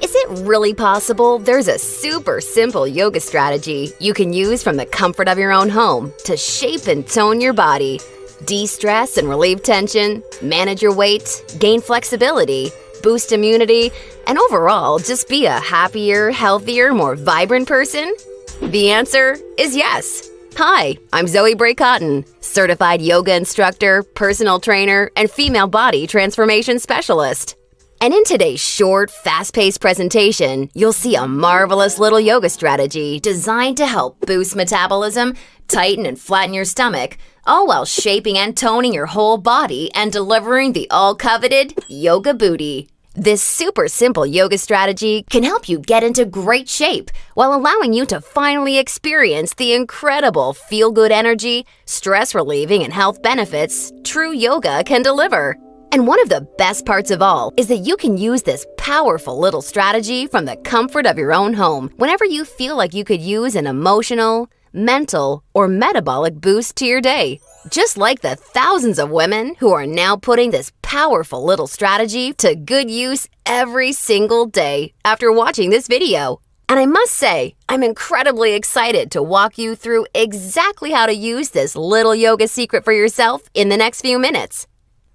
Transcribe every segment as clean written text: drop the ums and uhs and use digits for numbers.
Is it really possible there's a super simple yoga strategy you can use from the comfort of your own home to shape and tone your body, de-stress and relieve tension, manage your weight, gain flexibility, boost immunity, and overall just be a happier, healthier, more vibrant person? The answer is yes. Hi, I'm Zoe Bray-Cotton, certified yoga instructor, personal trainer, and female body transformation specialist. And in today's short, fast-paced presentation, you'll see a marvelous little yoga strategy designed to help boost metabolism, tighten and flatten your stomach, all while shaping and toning your whole body and delivering the all-coveted yoga booty. This super simple yoga strategy can help you get into great shape while allowing you to finally experience the incredible feel-good energy, stress-relieving, and health benefits true yoga can deliver. And one of the best parts of all is that you can use this powerful little strategy from the comfort of your own home whenever you feel like you could use an emotional, mental, or metabolic boost to your day. Just like the thousands of women who are now putting this powerful little strategy to good use every single day after watching this video. And I must say, I'm incredibly excited to walk you through exactly how to use this little yoga secret for yourself in the next few minutes.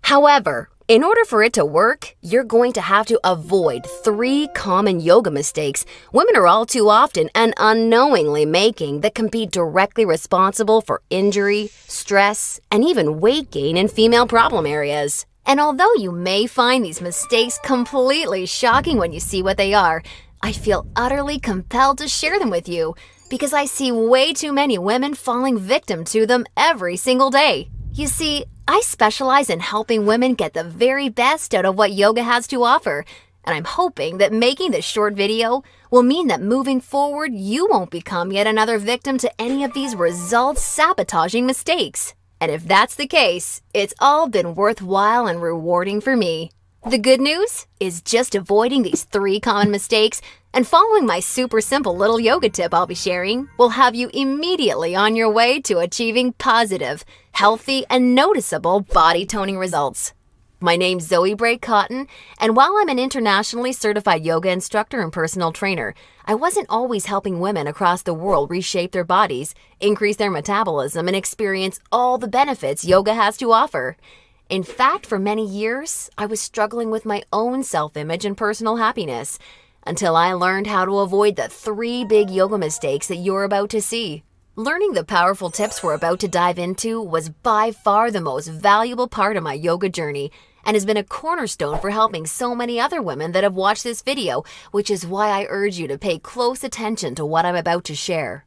However, in order for it to work, you're going to have to avoid 3 common yoga mistakes women are all too often and unknowingly making that can be directly responsible for injury, stress, and even weight gain in female problem areas. And although you may find these mistakes completely shocking when you see what they are, I feel utterly compelled to share them with you because I see way too many women falling victim to them every single day. You see, I specialize in helping women get the very best out of what yoga has to offer, and I'm hoping that making this short video will mean that moving forward, you won't become yet another victim to any of these results-sabotaging mistakes. And if that's the case, it's all been worthwhile and rewarding for me. The good news is just avoiding these 3 common mistakes and following my super simple little yoga tip I'll be sharing will have you immediately on your way to achieving positive, healthy, and noticeable body toning results. My name's Zoe Bray-Cotton, and while I'm an internationally certified yoga instructor and personal trainer, I wasn't always helping women across the world reshape their bodies, increase their metabolism, and experience all the benefits yoga has to offer. In fact, for many years, I was struggling with my own self-image and personal happiness until I learned how to avoid the 3 big yoga mistakes that you're about to see. Learning the powerful tips we're about to dive into was by far the most valuable part of my yoga journey and has been a cornerstone for helping so many other women that have watched this video, which is why I urge you to pay close attention to what I'm about to share.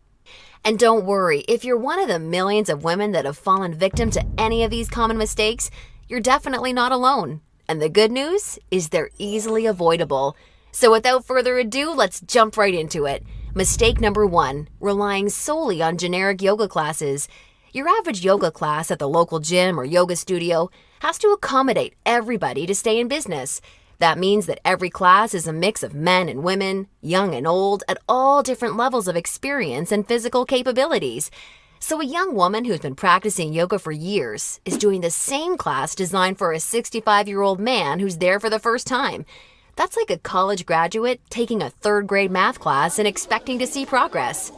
And don't worry, if you're one of the millions of women that have fallen victim to any of these common mistakes, you're definitely not alone. And the good news is they're easily avoidable. So without further ado, let's jump right into it. Mistake number 1, relying solely on generic yoga classes. Your average yoga class at the local gym or yoga studio has to accommodate everybody to stay in business. That means that every class is a mix of men and women, young and old, at all different levels of experience and physical capabilities. So a young woman who's been practicing yoga for years is doing the same class designed for a 65-year-old man who's there for the first time. That's like a college graduate taking a 3rd grade math class and expecting to see progress.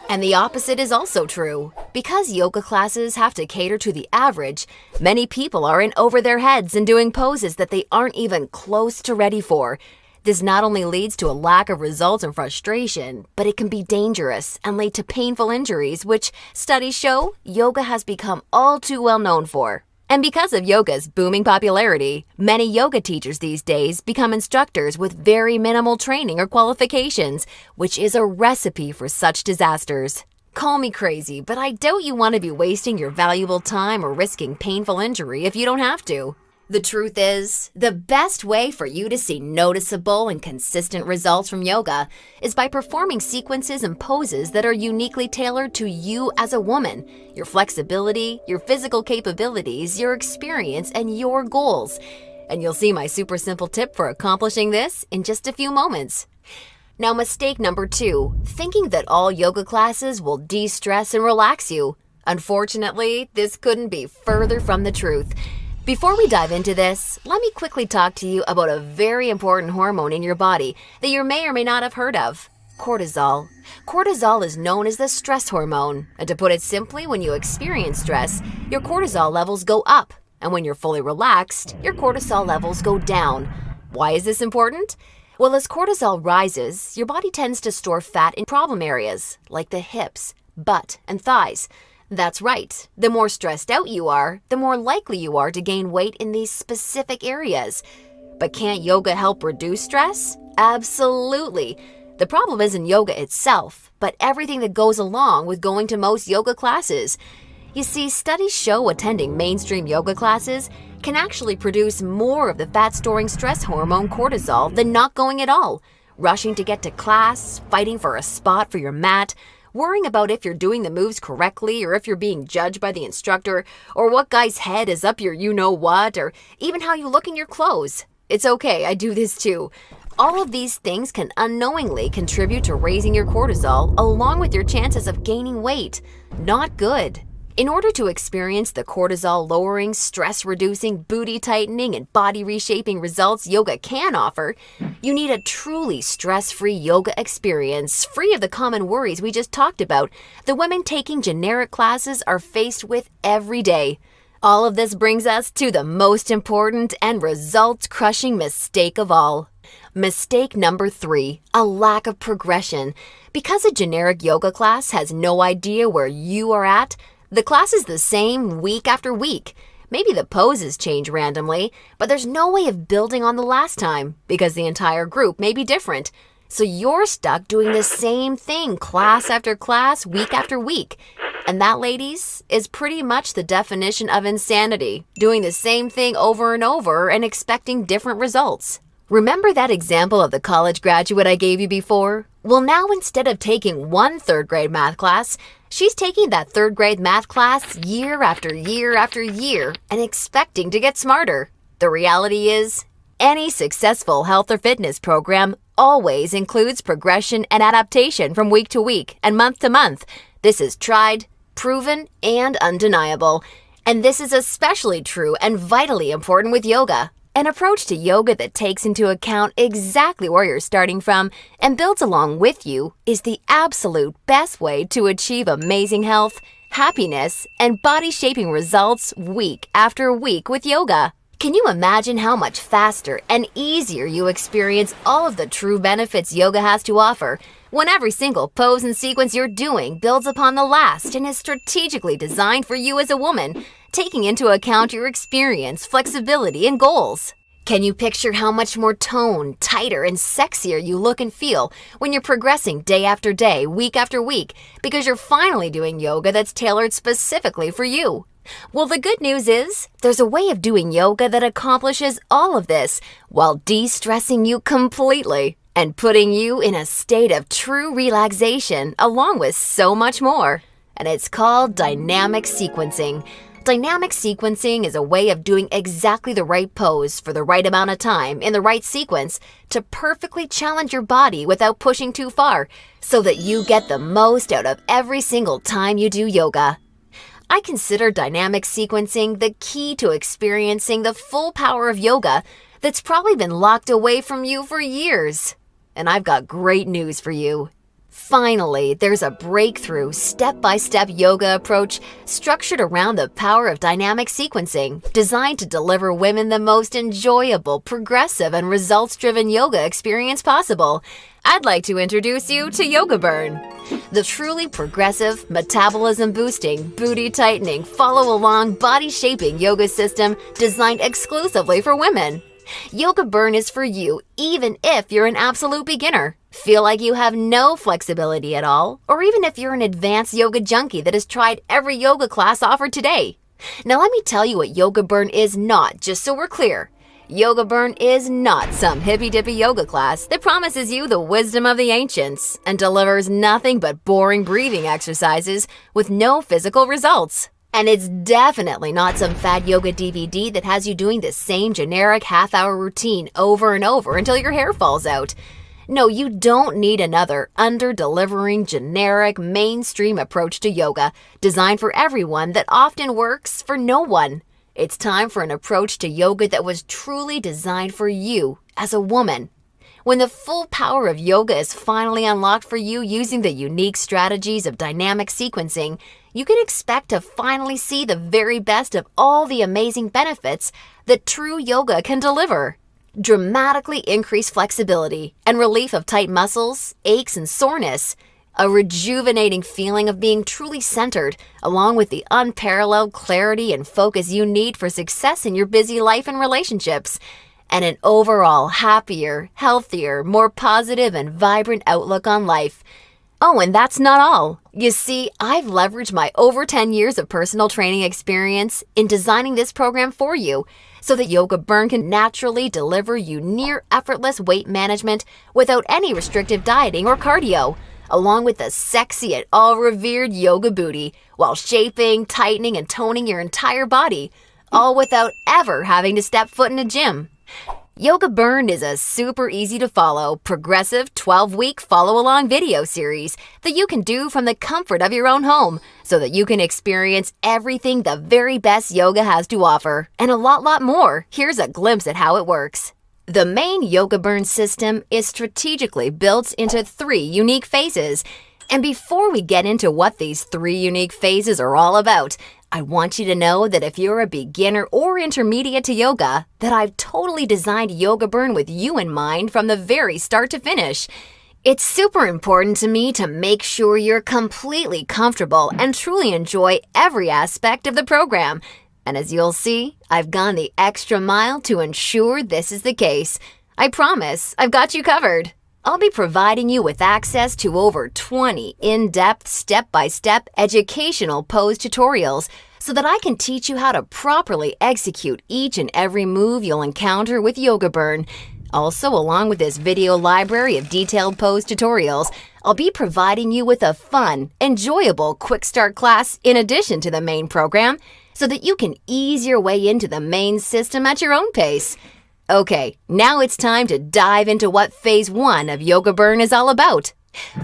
And the opposite is also true. Because yoga classes have to cater to the average, many people are in over their heads and doing poses that they aren't even close to ready for. This not only leads to a lack of results and frustration, but it can be dangerous and lead to painful injuries, which studies show yoga has become all too well known for. And because of yoga's booming popularity, many yoga teachers these days become instructors with very minimal training or qualifications, which is a recipe for such disasters. Call me crazy, but I doubt you want to be wasting your valuable time or risking painful injury if you don't have to. The truth is, the best way for you to see noticeable and consistent results from yoga is by performing sequences and poses that are uniquely tailored to you as a woman, your flexibility, your physical capabilities, your experience, and your goals. And you'll see my super simple tip for accomplishing this in just a few moments. Now, mistake number 2, thinking that all yoga classes will de-stress and relax you. Unfortunately, this couldn't be further from the truth. Before we dive into this, let me quickly talk to you about a very important hormone in your body that you may or may not have heard of: cortisol. Cortisol is known as the stress hormone, and to put it simply, when you experience stress, your cortisol levels go up, and when you're fully relaxed, your cortisol levels go down. Why is this important? Well, as cortisol rises, your body tends to store fat in problem areas, like the hips, butt, and thighs. That's right. The more stressed out you are, the more likely you are to gain weight in these specific areas. But can't yoga help reduce stress? Absolutely. The problem isn't yoga itself, but everything that goes along with going to most yoga classes. You see, studies show attending mainstream yoga classes can actually produce more of the fat-storing stress hormone cortisol than not going at all. Rushing to get to class, fighting for a spot for your mat, worrying about if you're doing the moves correctly or if you're being judged by the instructor, or what guy's head is up your you-know-what, or even how you look in your clothes. It's okay, I do this too. All of these things can unknowingly contribute to raising your cortisol along with your chances of gaining weight. Not good. In order to experience the cortisol-lowering, stress-reducing, booty-tightening, and body reshaping results yoga can offer, you need a truly stress-free yoga experience, free of the common worries we just talked about the women taking generic classes are faced with every day. All of this brings us to the most important and results-crushing mistake of all. Mistake number 3, a lack of progression. Because a generic yoga class has no idea where you are at, the class is the same week after week. Maybe the poses change randomly, but there's no way of building on the last time because the entire group may be different. So you're stuck doing the same thing class after class, week after week. And that, ladies, is pretty much the definition of insanity, doing the same thing over and over and expecting different results. Remember that example of the college graduate I gave you before? Well, now instead of taking one third-grade math class, she's taking that third-grade math class year after year after year and expecting to get smarter. The reality is, any successful health or fitness program always includes progression and adaptation from week to week and month to month. This is tried, proven, and undeniable. And this is especially true and vitally important with yoga. An approach to yoga that takes into account exactly where you're starting from and builds along with you is the absolute best way to achieve amazing health, happiness, and body-shaping results week after week with yoga. Can you imagine how much faster and easier you experience all of the true benefits yoga has to offer when every single pose and sequence you're doing builds upon the last and is strategically designed for you as a woman, taking into account your experience, flexibility, and goals? Can you picture how much more toned, tighter, and sexier you look and feel when you're progressing day after day, week after week, because you're finally doing yoga that's tailored specifically for you? Well, the good news is, there's a way of doing yoga that accomplishes all of this while de-stressing you completely and putting you in a state of true relaxation along with so much more. And it's called dynamic sequencing. Dynamic sequencing is a way of doing exactly the right pose for the right amount of time in the right sequence to perfectly challenge your body without pushing too far so that you get the most out of every single time you do yoga. I consider dynamic sequencing the key to experiencing the full power of yoga that's probably been locked away from you for years. And I've got great news for you. Finally, there's a breakthrough, step-by-step yoga approach structured around the power of dynamic sequencing, designed to deliver women the most enjoyable, progressive, and results-driven yoga experience possible. I'd like to introduce you to Yoga Burn, the truly progressive, metabolism-boosting, booty-tightening, follow-along, body-shaping yoga system designed exclusively for women. Yoga Burn is for you even if you're an absolute beginner, feel like you have no flexibility at all, or even if you're an advanced yoga junkie that has tried every yoga class offered today. Now let me tell you what Yoga Burn is not, just so we're clear. Yoga Burn is not some hippy-dippy yoga class that promises you the wisdom of the ancients and delivers nothing but boring breathing exercises with no physical results. And it's definitely not some fad yoga DVD that has you doing the same generic half-hour routine over and over until your hair falls out. No, you don't need another under-delivering, generic, mainstream approach to yoga designed for everyone that often works for no one. It's time for an approach to yoga that was truly designed for you as a woman. When the full power of yoga is finally unlocked for you using the unique strategies of dynamic sequencing, you can expect to finally see the very best of all the amazing benefits that true yoga can deliver. Dramatically increased flexibility and relief of tight muscles, aches, and soreness. A rejuvenating feeling of being truly centered, along with the unparalleled clarity and focus you need for success in your busy life and relationships. And an overall happier, healthier, more positive and vibrant outlook on life. Oh, and that's not all. You see, I've leveraged my over 10 years of personal training experience in designing this program for you so that Yoga Burn can naturally deliver you near effortless weight management without any restrictive dieting or cardio, along with the sexy and all-revered yoga booty while shaping, tightening, and toning your entire body, all without ever having to step foot in a gym. Yoga Burn is a super easy to follow, progressive 12-week follow-along video series that you can do from the comfort of your own home so that you can experience everything the very best yoga has to offer and a lot more. Here's a glimpse at how it works. The main Yoga Burn system is strategically built into 3 unique phases. And before we get into what these 3 unique phases are all about, I want you to know that if you're a beginner or intermediate to yoga, that I've totally designed Yoga Burn with you in mind from the very start to finish. It's super important to me to make sure you're completely comfortable and truly enjoy every aspect of the program. And as you'll see, I've gone the extra mile to ensure this is the case. I promise, I've got you covered. I'll be providing you with access to over 20 in-depth, step-by-step educational pose tutorials so that I can teach you how to properly execute each and every move you'll encounter with Yoga Burn. Also, along with this video library of detailed pose tutorials, I'll be providing you with a fun, enjoyable quick start class in addition to the main program so that you can ease your way into the main system at your own pace. Okay, now it's time to dive into what Phase 1 of Yoga Burn is all about.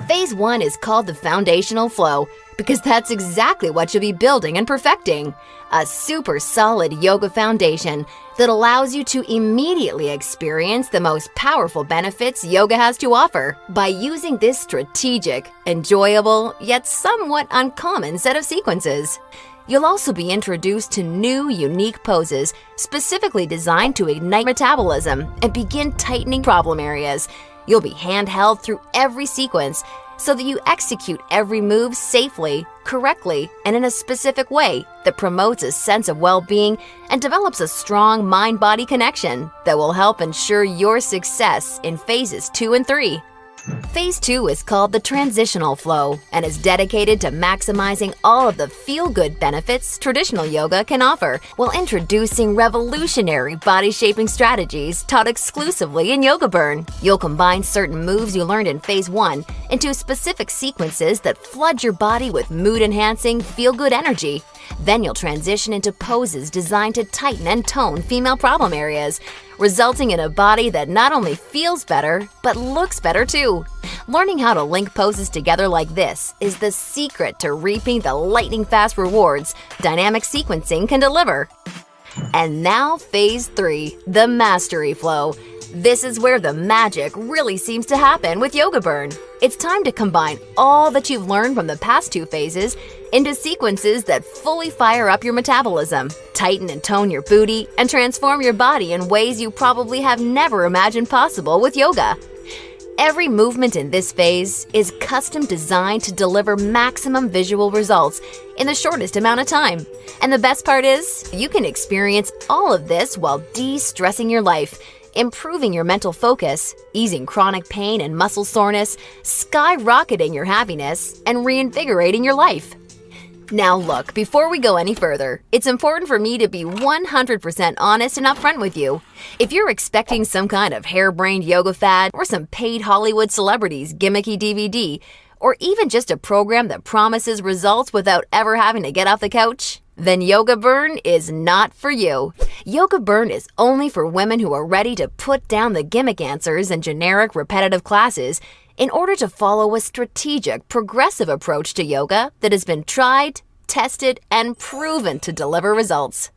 Phase 1 is called the foundational flow because that's exactly what you'll be building and perfecting. A super solid yoga foundation that allows you to immediately experience the most powerful benefits yoga has to offer by using this strategic, enjoyable, yet somewhat uncommon set of sequences. You'll also be introduced to new, unique poses specifically designed to ignite metabolism and begin tightening problem areas. You'll be handheld through every sequence so that you execute every move safely, correctly, and in a specific way that promotes a sense of well-being and develops a strong mind-body connection that will help ensure your success in phases 2 and 3. Phase 2 is called the transitional flow and is dedicated to maximizing all of the feel-good benefits traditional yoga can offer while introducing revolutionary body-shaping strategies taught exclusively in Yoga Burn. You'll combine certain moves you learned in Phase 1 into specific sequences that flood your body with mood-enhancing, feel-good energy. Then you'll transition into poses designed to tighten and tone female problem areas, resulting in a body that not only feels better, but looks better too. Learning how to link poses together like this is the secret to reaping the lightning-fast rewards dynamic sequencing can deliver. And now Phase 3, the mastery flow. This is where the magic really seems to happen with Yoga Burn. It's time to combine all that you've learned from the past 2 phases into sequences that fully fire up your metabolism, tighten and tone your booty, and transform your body in ways you probably have never imagined possible with yoga. Every movement in this phase is custom designed to deliver maximum visual results in the shortest amount of time. And the best part is, you can experience all of this while de-stressing your life, improving your mental focus, easing chronic pain and muscle soreness, skyrocketing your happiness, and reinvigorating your life. Now look, before we go any further, it's important for me to be 100% honest and upfront with you. If you're expecting some kind of harebrained yoga fad or some paid Hollywood celebrities gimmicky DVD, or even just a program that promises results without ever having to get off the couch, then Yoga Burn is not for you. Yoga Burn is only for women who are ready to put down the gimmick answers and generic repetitive classes in order to follow a strategic, progressive approach to yoga that has been tried, tested, and proven to deliver results.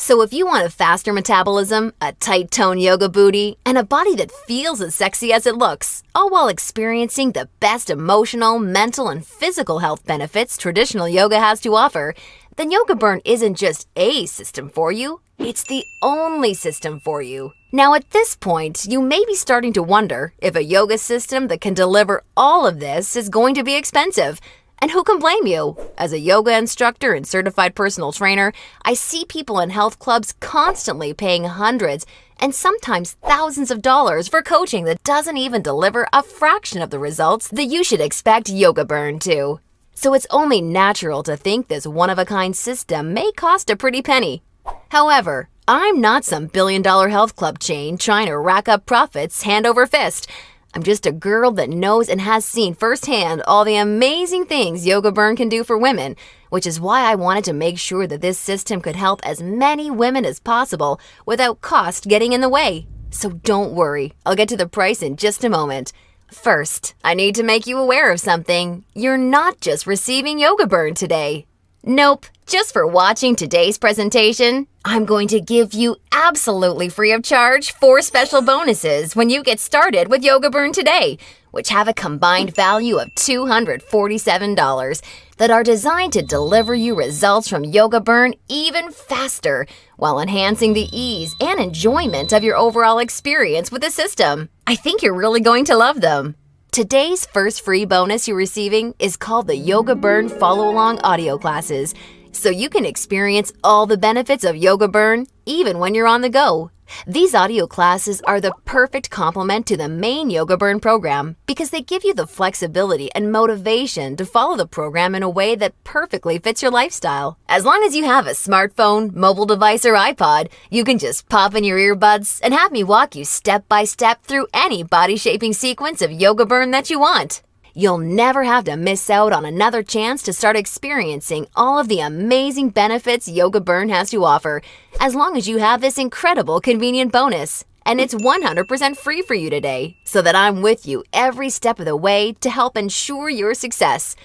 So if you want a faster metabolism, a tight toned yoga booty, and a body that feels as sexy as it looks, all while experiencing the best emotional, mental, and physical health benefits traditional yoga has to offer, then Yoga Burn isn't just a system for you, it's the only system for you. Now at this point, you may be starting to wonder if a yoga system that can deliver all of this is going to be expensive. And who can blame you? As a yoga instructor and certified personal trainer, I see people in health clubs constantly paying hundreds and sometimes thousands of dollars for coaching that doesn't even deliver a fraction of the results that you should expect Yoga Burn to. So it's only natural to think this one-of-a-kind system may cost a pretty penny. However, I'm not some billion-dollar health club chain trying to rack up profits hand over fist. I'm just a girl that knows and has seen firsthand all the amazing things Yoga Burn can do for women, which is why I wanted to make sure that this system could help as many women as possible without cost getting in the way. So don't worry, I'll get to the price in just a moment. First, I need to make you aware of something. You're not just receiving Yoga Burn today. Nope, just for watching today's presentation, I'm going to give you absolutely free of charge 4 special bonuses when you get started with Yoga Burn today, which have a combined value of $247 that are designed to deliver you results from Yoga Burn even faster while enhancing the ease and enjoyment of your overall experience with the system. I think you're really going to love them. Today's first free bonus you're receiving is called the Yoga Burn Follow-Along Audio Classes, so you can experience all the benefits of Yoga Burn even when you're on the go. These audio classes are the perfect complement to the main Yoga Burn program because they give you the flexibility and motivation to follow the program in a way that perfectly fits your lifestyle. As long as you have a smartphone, mobile device, or iPod, you can just pop in your earbuds and have me walk you step by step through any body-shaping sequence of Yoga Burn that you want. You'll never have to miss out on another chance to start experiencing all of the amazing benefits Yoga Burn has to offer, as long as you have this incredible convenient bonus. And it's 100% free for you today, so that I'm with you every step of the way to help ensure your success.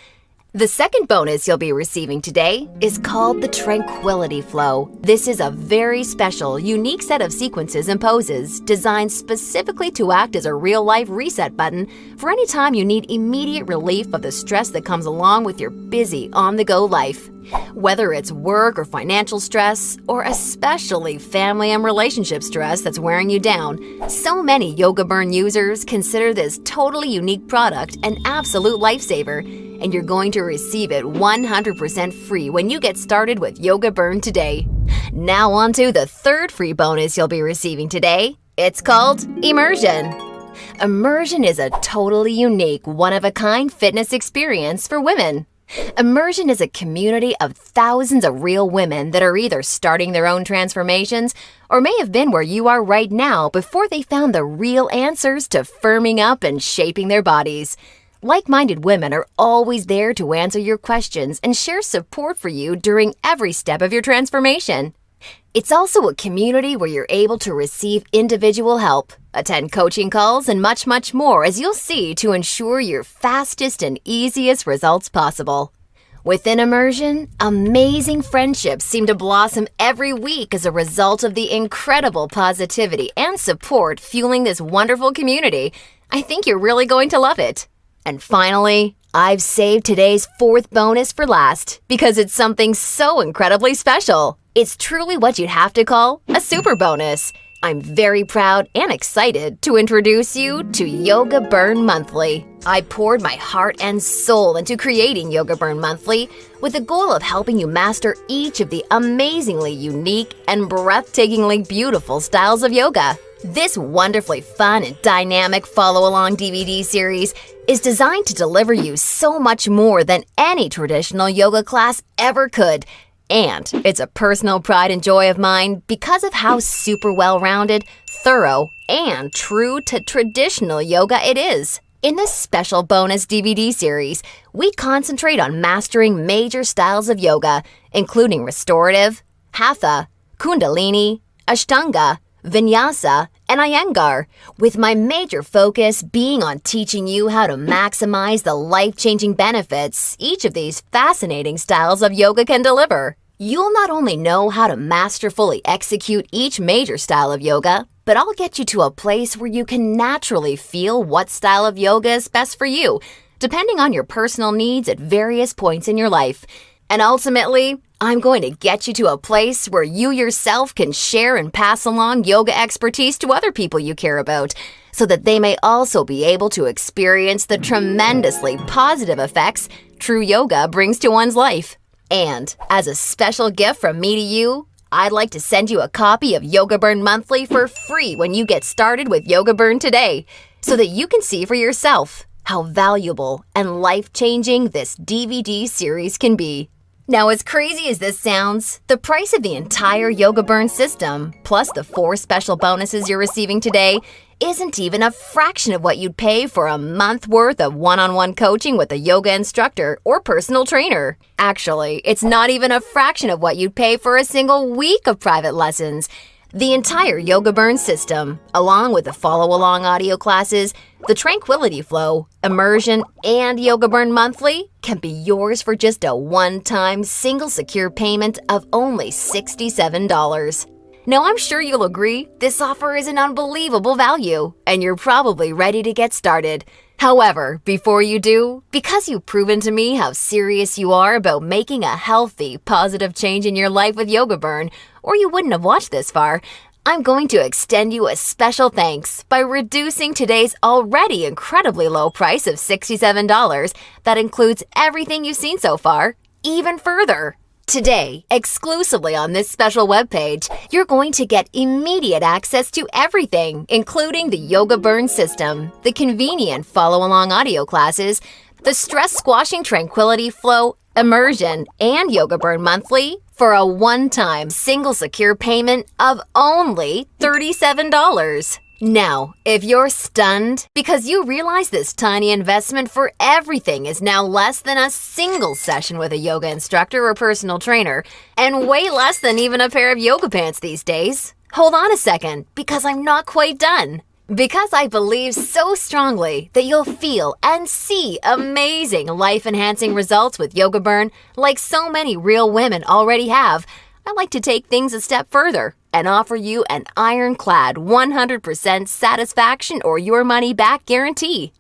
The second bonus you'll be receiving today is called the Tranquility Flow. This is a very special, unique set of sequences and poses designed specifically to act as a real-life reset button for any time you need immediate relief of the stress that comes along with your busy, on-the-go life. Whether it's work or financial stress, or especially family and relationship stress that's wearing you down, so many Yoga Burn users consider this totally unique product an absolute lifesaver, and you're going to receive it 100% free when you get started with Yoga Burn today. Now on to the third free bonus you'll be receiving today. It's called Immersion. Immersion is a totally unique, one-of-a-kind fitness experience for women. Immersion is a community of thousands of real women that are either starting their own transformations or may have been where you are right now before they found the real answers to firming up and shaping their bodies. Like-minded women are always there to answer your questions and share support for you during every step of your transformation. It's also a community where you're able to receive individual help, attend coaching calls, and much, much more, as you'll see, to ensure your fastest and easiest results possible. Within Immersion, amazing friendships seem to blossom every week as a result of the incredible positivity and support fueling this wonderful community. I think you're really going to love it. And finally, I've saved today's fourth bonus for last because it's something so incredibly special. It's truly what you'd have to call a super bonus. I'm very proud and excited to introduce you to Yoga Burn Monthly. I poured my heart and soul into creating Yoga Burn Monthly with the goal of helping you master each of the amazingly unique and breathtakingly beautiful styles of yoga. This wonderfully fun and dynamic follow-along DVD series is designed to deliver you so much more than any traditional yoga class ever could. And it's a personal pride and joy of mine because of how super well-rounded, thorough, and true to traditional yoga it is. In this special bonus DVD series, we concentrate on mastering major styles of yoga, including restorative, hatha, kundalini, ashtanga, vinyasa, and iyengar, with my major focus being on teaching you how to maximize the life-changing benefits each of these fascinating styles of yoga can deliver. You'll not only know how to masterfully execute each major style of yoga, but I'll get you to a place where you can naturally feel what style of yoga is best for you, depending on your personal needs at various points in your life. And ultimately, I'm going to get you to a place where you yourself can share and pass along yoga expertise to other people you care about, so that they may also be able to experience the tremendously positive effects true yoga brings to one's life. And as a special gift from me to you, I'd like to send you a copy of Yoga Burn Monthly for free when you get started with Yoga Burn today, so that you can see for yourself how valuable and life-changing this DVD series can be. Now, as crazy as this sounds, the price of the entire Yoga Burn system, plus the 4 special bonuses you're receiving today, isn't even a fraction of what you'd pay for a month worth of one-on-one coaching with a yoga instructor or personal trainer. Actually, it's not even a fraction of what you'd pay for a single week of private lessons. The entire Yoga Burn system, along with the follow-along audio classes, the Tranquility Flow, Immersion, and Yoga Burn Monthly, can be yours for just a one-time, single secure payment of only $67. Now, I'm sure you'll agree this offer is an unbelievable value, and you're probably ready to get started. However, before you do, because you've proven to me how serious you are about making a healthy, positive change in your life with Yoga Burn, or you wouldn't have watched this far, I'm going to extend you a special thanks by reducing today's already incredibly low price of $67 that includes everything you've seen so far, even further. Today, exclusively on this special webpage, you're going to get immediate access to everything, including the Yoga Burn system, the convenient follow-along audio classes, the stress-squashing Tranquility Flow, Immersion, and Yoga Burn Monthly for a one-time single secure payment of only $37. Now, if you're stunned because you realize this tiny investment for everything is now less than a single session with a yoga instructor or personal trainer, and way less than even a pair of yoga pants these days, hold on a second, because I'm not quite done. Because I believe so strongly that you'll feel and see amazing life-enhancing results with Yoga Burn like so many real women already have, I like to take things a step further and offer you an ironclad 100% satisfaction or your money back guarantee.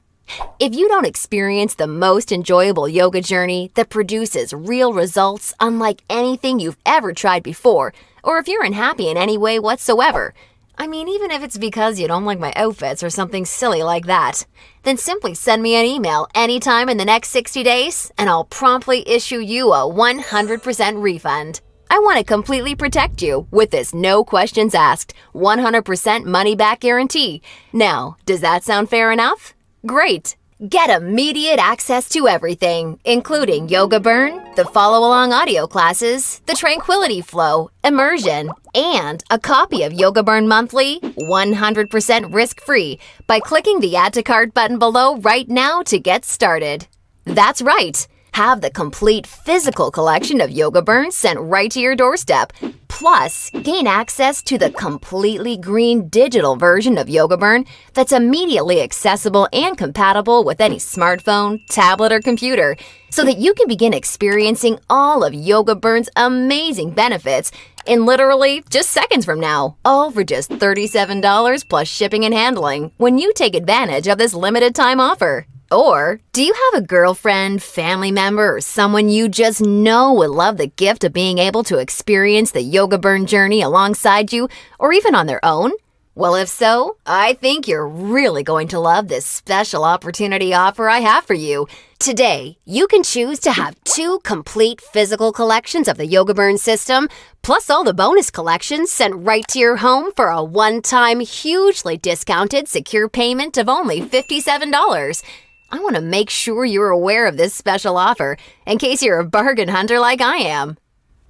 If you don't experience the most enjoyable yoga journey that produces real results unlike anything you've ever tried before, or if you're unhappy in any way whatsoever, I mean, even if it's because you don't like my outfits or something silly like that, then simply send me an email anytime in the next 60 days and I'll promptly issue you a 100% refund. I want to completely protect you with this no questions asked, 100% money back guarantee. Now, does that sound fair enough? Great! Get immediate access to everything, including Yoga Burn, the follow-along audio classes, the Tranquility Flow, Immersion, and a copy of Yoga Burn Monthly, 100% risk-free, by clicking the Add to Cart button below right now to get started. That's right! Have the complete physical collection of Yoga Burn sent right to your doorstep. Plus, gain access to the completely green digital version of Yoga Burn that's immediately accessible and compatible with any smartphone, tablet, or computer, so that you can begin experiencing all of Yoga Burn's amazing benefits in literally just seconds from now, all for just $37 plus shipping and handling when you take advantage of this limited time offer. Or, do you have a girlfriend, family member, or someone you just know would love the gift of being able to experience the Yoga Burn journey alongside you, or even on their own? Well, if so, I think you're really going to love this special opportunity offer I have for you. Today, you can choose to have 2 complete physical collections of the Yoga Burn system, plus all the bonus collections sent right to your home for a one-time, hugely discounted, secure payment of only $57. I want to make sure you're aware of this special offer in case you're a bargain hunter like I am.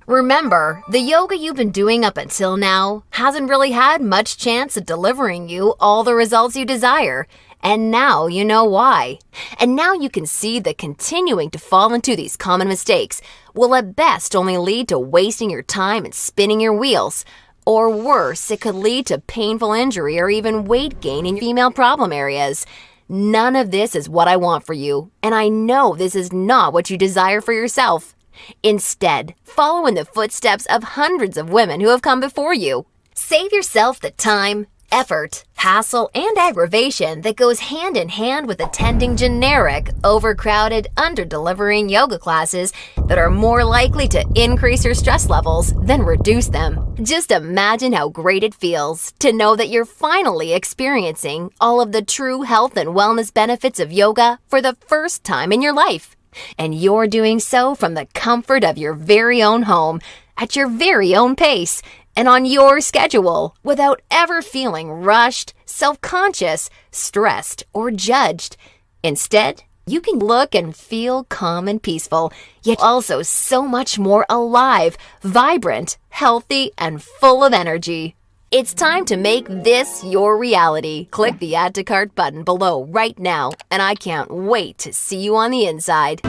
Remember, the yoga you've been doing up until now hasn't really had much chance of delivering you all the results you desire, and now you know why. And now you can see that continuing to fall into these common mistakes will at best only lead to wasting your time and spinning your wheels. Or worse, it could lead to painful injury or even weight gain in your female problem areas. None of this is what I want for you, and I know this is not what you desire for yourself. Instead, follow in the footsteps of hundreds of women who have come before you. Save yourself the time, effort, hassle, and aggravation that goes hand in hand with attending generic, overcrowded, under-delivering yoga classes that are more likely to increase your stress levels than reduce them. Just imagine how great it feels to know that you're finally experiencing all of the true health and wellness benefits of yoga for the first time in your life. And you're doing so from the comfort of your very own home, at your very own pace, and on your schedule, without ever feeling rushed, self-conscious, stressed, or judged. Instead, you can look and feel calm and peaceful, yet also so much more alive, vibrant, healthy, and full of energy. It's time to make this your reality. Click the Add to Cart button below right now, and I can't wait to see you on the inside.